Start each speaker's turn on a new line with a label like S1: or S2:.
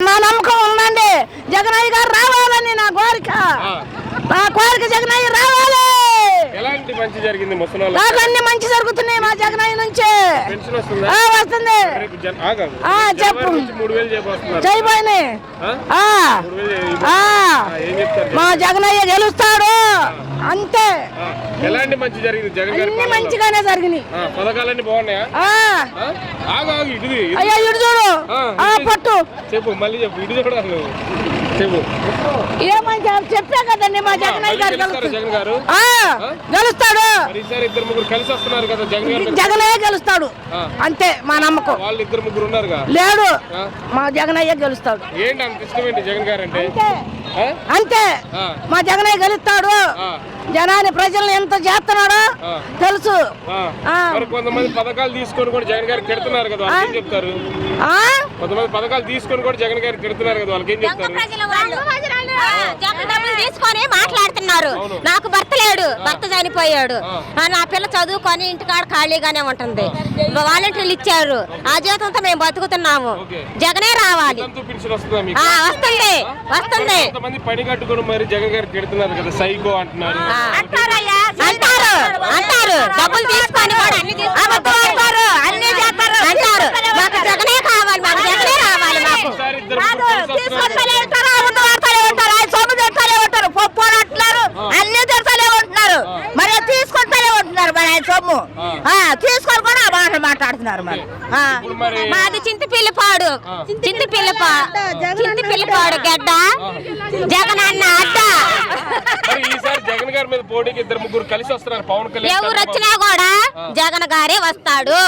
S1: మా నమ్మకం ఉందండి. జగనయ్య గారు రావాలని నా కోరిక. నా కోరిక జగనయ్య రావాలి.
S2: ఎలాంటి మంచి జరిగింది ముసలి
S1: నాకు అన్ని మంచి జరుగుతున్నాయి మా జగనయ్య నుంచి.
S2: పెన్షన్ వస్తుందా?
S1: వస్తుంది. చెప్పు చేయబోయినాయి. మా జగనయ్య గెలుస్తాడు అంతే.
S2: ఎలాంటి మంచి జరిగింది జగన్ గారి
S1: అన్ని మంచిగానే జరిగినాయి.
S2: పథకాలన్నీ బాగున్నాయా?
S1: అయ్యా ఇటు చూడు పట్టు
S2: చెప్పు మళ్ళీ చెప్పు. ఇటు కూడా చెప్పు
S1: ఏమని చెప్పా కదండి మా జగనయ్య గారు
S2: జగన్ గారు
S1: గెలుస్తాడు.
S2: ఇద్దరు ముగ్గురు కలిసి వస్తున్నారు కదా జగన్
S1: జగనయ్య గెలుస్తాడు అంతే మా నమ్మకం.
S2: వాళ్ళు ఇద్దరు ముగ్గురు ఉన్నారుగా.
S1: లేడు మా జగనయ్య గెలుస్తాడు.
S2: ఏంటి అంత ఇష్టం ఏంటి జగన్ గారు అంటే?
S1: అంతే మా జగనయ్య గెలుస్తాడు. జనాన్ని ప్రజల్ని ఎంత చేస్తున్నాడో తెలుసు.
S2: కొంతమంది పథకాలు తీసుకొని కూడా జగన్ గారికి పెడుతున్నారు కదా, వాళ్ళకి ఏం చెప్తారు? కొంతమంది పథకాలు తీసుకొని కూడా జగన్ గారికి పెడుతున్నారు కదా, వాళ్ళకి ఏం చెప్తారు?
S3: తీసుకొని మాట్లాడుతున్నారు. నాకు భర్త లేడు, భర్త చనిపోయాడు. నా పిల్ల చదువుకొని ఇంటికాడ ఖాళీగానే ఉంటుంది. వాలంటీర్లు ఇచ్చారు, ఆ జీవితంతో మేము బతుకుతున్నాము. జగనే రావాలి. వస్తుంది వస్తుంది.
S2: కొంతమంది పని కట్టుకొని మరి జగన్ గారికి పెడుతున్నారు కదా, సైకో అంటున్నారు.
S3: అంటారు అంటారు డబ్బులు తీసుకొని అంటారు అన్ని చేస్తారు అంటారు. మాకు జగనే కావాలి, మాకు జగనే రావాలి. మాకు పప్పు అంటున్నారు, అన్ని తెరసలే ఉంటున్నారు. మరి తీసుకుంటానే ఉంటున్నారు. మరి ఆయన సొమ్ము తీసుకొని కూడా ఆ మాట మాట్లాడుతున్నారు. మరి మాది చింతపిల్లిపాడు, చింతపిల్లిపాడు గడ్డ జగన్ అన్న అడ్డ.
S2: ఈసారి జగన్ గారి మీద పోటీకి ఇద్దరు ముగ్గురు కలిసి వస్తున్నారు. పవన్ కళ్యాణ్
S3: ఎవరు వచ్చినా కూడా జగన్ గారే వస్తాడు.